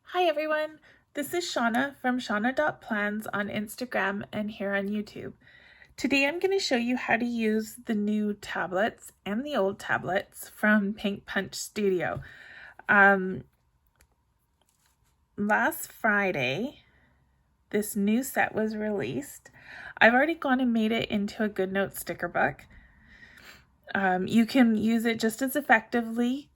Hi everyone, this is Shauna from shauna.plans on Instagram and here on YouTube. Today I'm going to show you how to use the new tablets and the old tablets from Pink Punch Studio. Last Friday, this new set was released. I've already gone and made it into a GoodNotes sticker book. You can use it just as effectively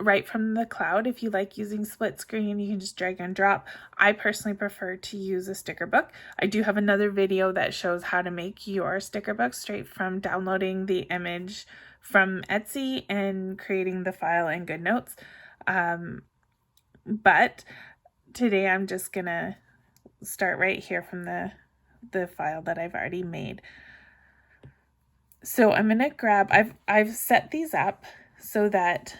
right from the cloud. If you like using split screen, you can just drag and drop. I personally prefer to use a sticker book. I do have another video that shows how to make your sticker book straight from downloading the image from Etsy and creating the file in GoodNotes. But today I'm just gonna start right here from the file that I've already made. So I'm gonna grab, I've set these up so that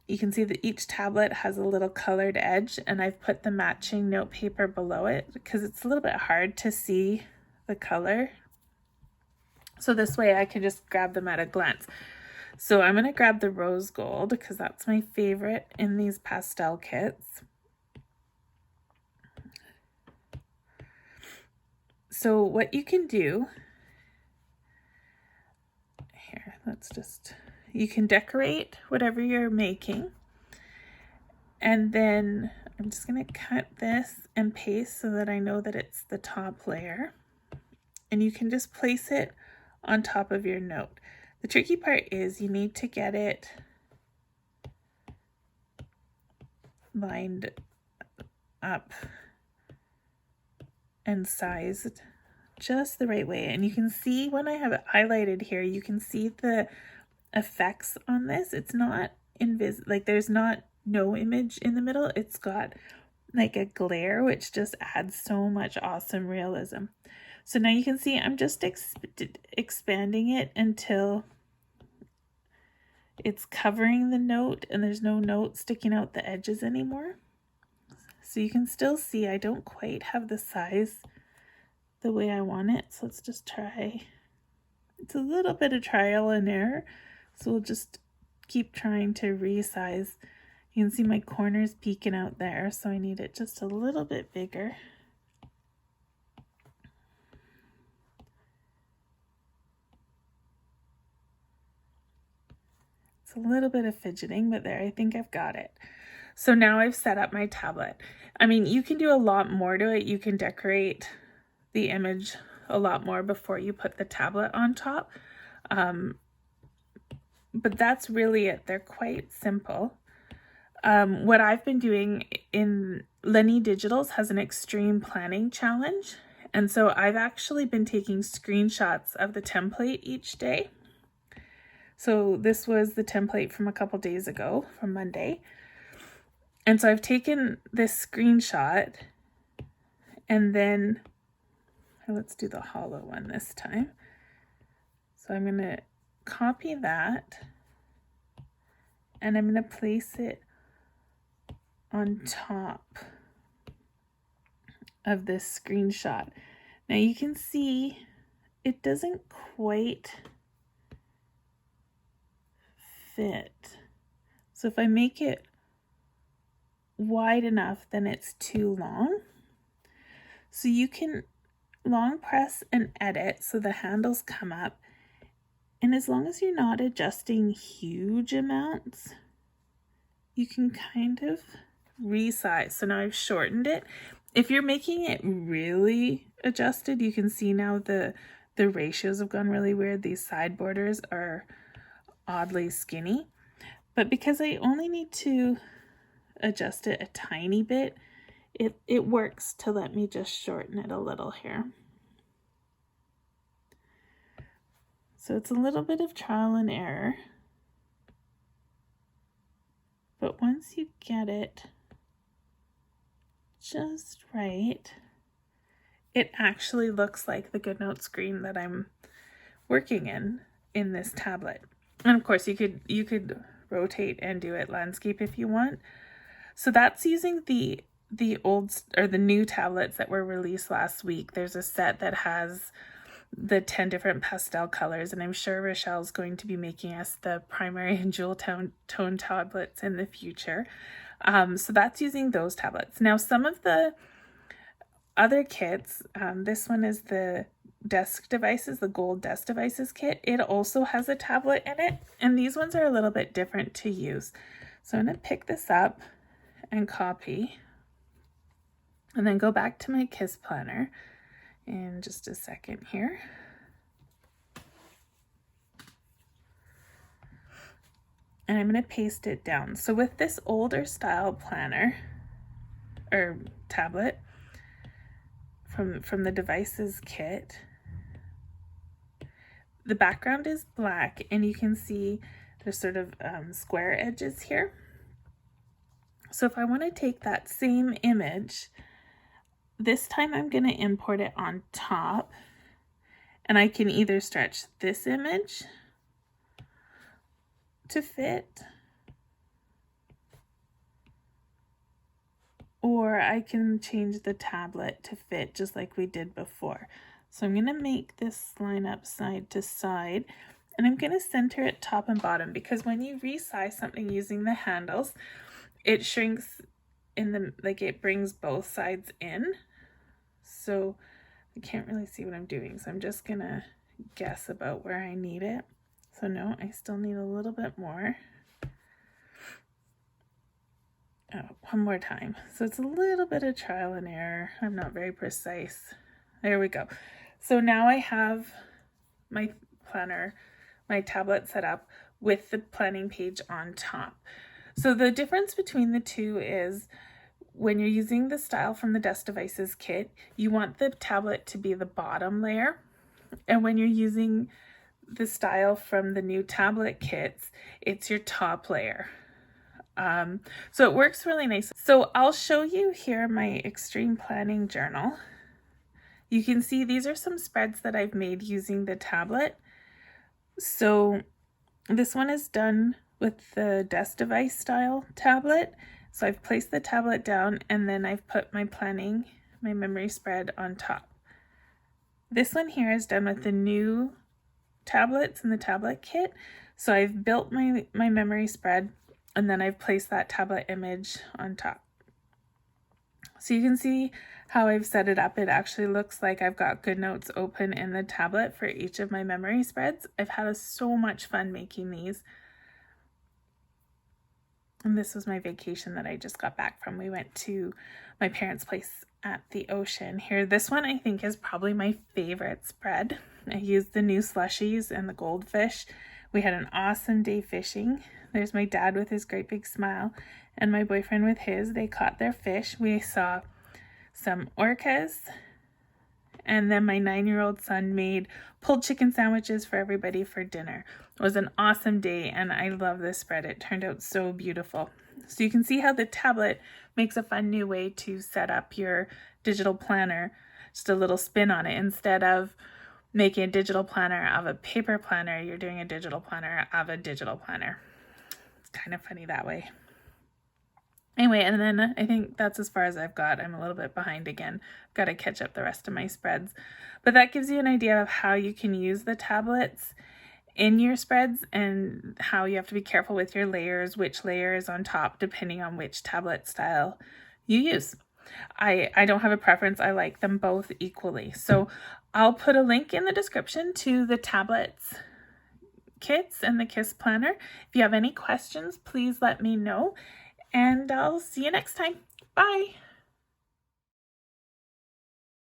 you can see that each tablet has a little colored edge, and I've put the matching note paper below it because it's a little bit hard to see the color. So this way I can just grab them at a glance. So I'm going to grab the rose gold because that's my favorite in these pastel kits. So what you can do here, you can decorate whatever you're making. And then I'm just going to cut this and paste so that I know that it's the top layer. And you can just place it on top of your note. The tricky part is you need to get it lined up and sized just the right way. And you can see when I have it highlighted here, you can see the effects on this. It's not like there's no image in the middle. It's got like a glare, which just adds so much awesome realism. So now you can see I'm just expanding it until it's covering the note and there's no note sticking out the edges anymore. So you can still see I don't quite have the size the way I want it. So let's just try. It's a little bit of trial and error. So we'll just keep trying to resize. You can see my corners peeking out there, so I need it just a little bit bigger. It's a little bit of fidgeting, but there, I think I've got it. So now I've set up my tablet. I mean, you can do a lot more to it. You can decorate the image a lot more before you put the tablet on top. But that's really it. They're quite simple. What I've been doing in Lenny Digitals has an extreme planning challenge. And so I've actually been taking screenshots of the template each day. So this was the template from a couple days ago, from Monday. And so I've taken this screenshot and then, let's do the hollow one this time. So I'm going to copy that and I'm going to place it on top of this screenshot. Now you can see it doesn't quite fit. So if I make it wide enough, then it's too long. So you can long press and edit so the handles come up. And as long as you're not adjusting huge amounts, you can kind of resize. So now I've shortened it. If you're making it really adjusted, you can see now the ratios have gone really weird. These side borders are oddly skinny. But because I only need to adjust it a tiny bit, it works to let me just shorten it a little here. So it's a little bit of trial and error. But once you get it just right, it actually looks like the GoodNotes screen that I'm working in this tablet. And of course you could rotate and do it landscape if you want. So that's using the old or the new tablets that were released last week. There's a set that has the 10 different pastel colors, and I'm sure Rochelle's going to be making us the primary and jewel tone tablets in the future. So that's using those tablets. Now, some of the other kits, this one is the desk devices, the gold desk devices kit. It also has a tablet in it, and these ones are a little bit different to use. So I'm going to pick this up and copy, and then go back to my KISS planner in just a second here. And I'm going to paste it down. So with this older style planner or tablet from the devices kit, the background is black, and you can see there's sort of square edges here. So if I want to take that same image, this time I'm going to import it on top, and I can either stretch this image to fit, or I can change the tablet to fit just like we did before. So I'm going to make this line up side to side, and I'm going to center it top and bottom, because when you resize something using the handles, it shrinks in the, like, it brings both sides in. So I can't really see what I'm doing, so I'm just going to guess about where I need it. So no, I still need a little bit more. Oh, one more time. So it's a little bit of trial and error. I'm not very precise. There we go. So now I have my planner, my tablet set up with the planning page on top. So the difference between the two is when you're using the style from the Desk Devices kit, you want the tablet to be the bottom layer. And when you're using the style from the new tablet kits, it's your top layer. So it works really nice. So I'll show you here my extreme planning journal. You can see these are some spreads that I've made using the tablet. So this one is done with the desk device style tablet. So I've placed the tablet down, and then I've put my planning, my memory spread on top. This one here is done with the new tablets in the tablet kit. So I've built my memory spread, and then I've placed that tablet image on top. So you can see how I've set it up. It actually looks like I've got GoodNotes open in the tablet for each of my memory spreads. I've had so much fun making these. And this was my vacation that I just got back from. We went to my parents' place at the ocean here. This one I think is probably my favorite spread. I used the new slushies and the goldfish. We had an awesome day fishing. There's my dad with his great big smile, and my boyfriend with his. They caught their fish. We saw some orcas, and then my 9-year-old son made pulled chicken sandwiches for everybody for dinner. It was an awesome day, and I love this spread. It turned out so beautiful. So you can see how the tablet makes a fun new way to set up your digital planner, just a little spin on it. Instead of making a digital planner of a paper planner, you're doing a digital planner of a digital planner. It's kind of funny that way. Anyway, and then I think that's as far as I've got. I'm a little bit behind again. I've got to catch up the rest of my spreads. But that gives you an idea of how you can use the tablets in your spreads, and how you have to be careful with your layers, which layer is on top, depending on which tablet style you use. I don't have a preference. I like them both equally. So I'll put a link in the description to the tablets kits and the KISS planner. If you have any questions, please let me know, and I'll see you next time. Bye.